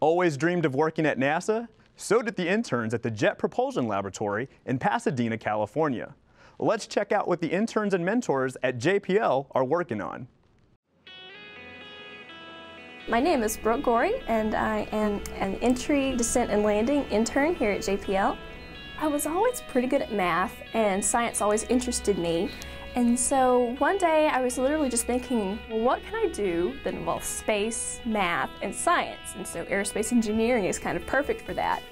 Always dreamed of working at NASA? So did the interns at the Jet Propulsion Laboratory in Pasadena, California. Let's check out what the interns and mentors at JPL are working on. My name is Brooke Goree, and I am an entry, descent, and landing intern here at JPL. I was always pretty good at math, and science always interested me. And so one day I was literally just thinking, well, what can I do that involves space, math, and science? And so aerospace engineering is kind of perfect for that.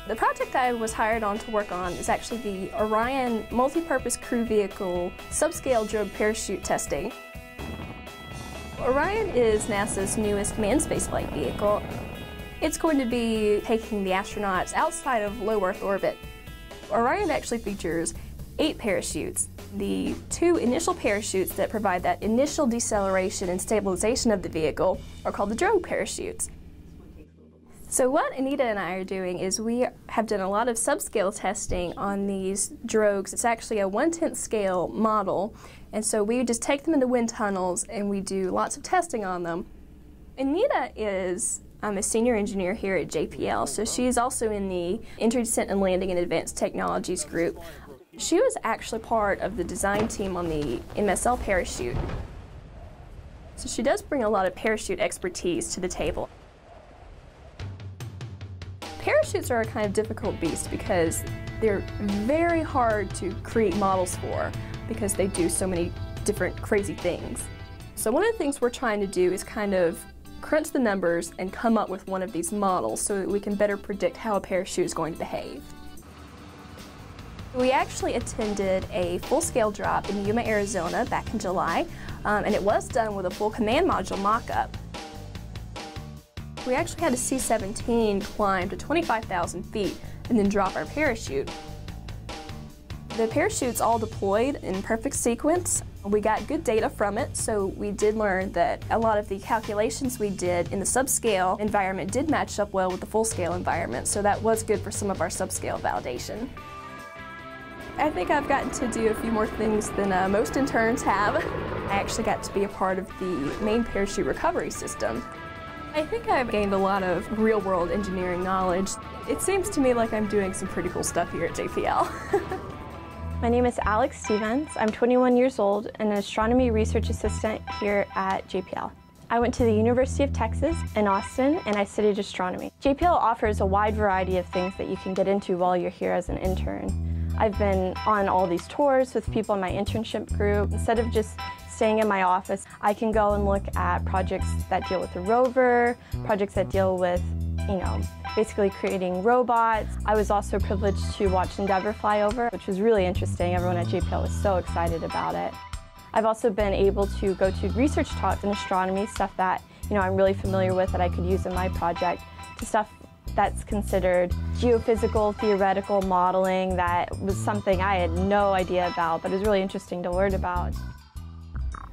The project I was hired on to work on is actually the Orion Multi-Purpose Crew Vehicle Subscale Drogue Parachute Testing. Orion is NASA's newest manned spaceflight vehicle. It's going to be taking the astronauts outside of low Earth orbit. Orion actually features 8 parachutes. The 2 initial parachutes that provide that initial deceleration and stabilization of the vehicle are called the drogue parachutes. So what Anita and I are doing is we have done a lot of subscale testing on these drogues. It's actually a 1/10 scale model, and so we just take them into wind tunnels and we do lots of testing on them. Anita is a senior engineer here at JPL, so she's also in the Entry, Descent, and Landing and Advanced Technologies group. She was actually part of the design team on the MSL parachute. So she does bring a lot of parachute expertise to the table. Parachutes are a kind of difficult beast because they're very hard to create models for because they do so many different crazy things. So one of the things we're trying to do is kind of crunch the numbers and come up with one of these models so that we can better predict how a parachute is going to behave. We actually attended a full-scale drop in Yuma, Arizona back in July, and it was done with a full command module mock-up. We actually had a C-17 climb to 25,000 feet and then drop our parachute. The parachute's all deployed in perfect sequence. We got good data from it, so we did learn that a lot of the calculations we did in the subscale environment did match up well with the full-scale environment, so that was good for some of our subscale validation. I think I've gotten to do a few more things than most interns have. I actually got to be a part of the main parachute recovery system. I think I've gained a lot of real-world engineering knowledge. It seems to me like I'm doing some pretty cool stuff here at JPL. My name is Alyx. I'm 21 years old and an astronomy research assistant here at JPL. I went to the University of Texas in Austin and I studied astronomy. JPL offers a wide variety of things that you can get into while you're here as an intern. I've been on all these tours with people in my internship group. Instead of just staying in my office, I can go and look at projects that deal with the rover, projects that deal with, basically creating robots. I was also privileged to watch Endeavour fly over, which was really interesting. Everyone at JPL was so excited about it. I've also been able to go to research talks in astronomy, stuff that I'm really familiar with that I could use in my project, to stuff that's considered geophysical, theoretical modeling that was something I had no idea about, but it was really interesting to learn about.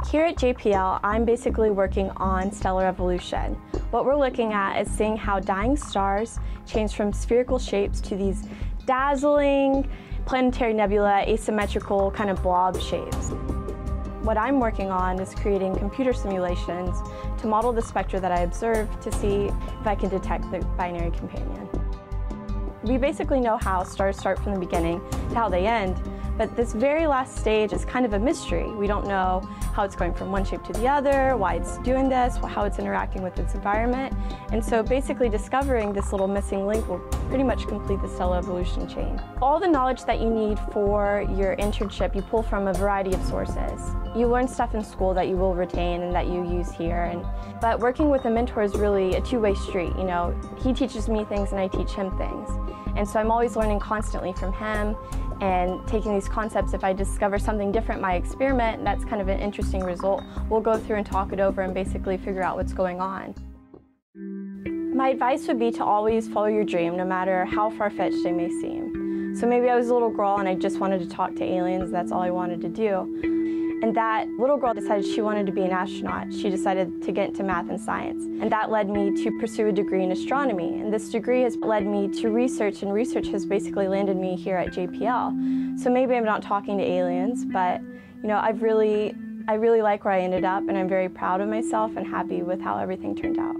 Here at JPL, I'm basically working on stellar evolution. What we're looking at is seeing how dying stars change from spherical shapes to these dazzling planetary nebula, asymmetrical kind of blob shapes. What I'm working on is creating computer simulations to model the spectra that I observe to see if I can detect the binary companion. We basically know how stars start from the beginning to how they end, but this very last stage is kind of a mystery. We don't know how it's going from one shape to the other, why it's doing this, how it's interacting with its environment. And so basically discovering this little missing link will pretty much complete the stellar evolution chain. All the knowledge that you need for your internship you pull from a variety of sources. You learn stuff in school that you will retain and that you use here. But working with a mentor is really a two-way street. He teaches me things and I teach him things. And so I'm always learning constantly from him and taking these concepts. If I discover something different in my experiment, that's kind of an interesting result, we'll go through and talk it over and basically figure out what's going on. My advice would be to always follow your dream, no matter how far-fetched they may seem. So maybe I was a little girl and I just wanted to talk to aliens, that's all I wanted to do. And that little girl decided she wanted to be an astronaut. She decided to get into math and science. And that led me to pursue a degree in astronomy. And this degree has led me to research, and research has basically landed me here at JPL. So maybe I'm not talking to aliens, but I really like where I ended up, and I'm very proud of myself and happy with how everything turned out.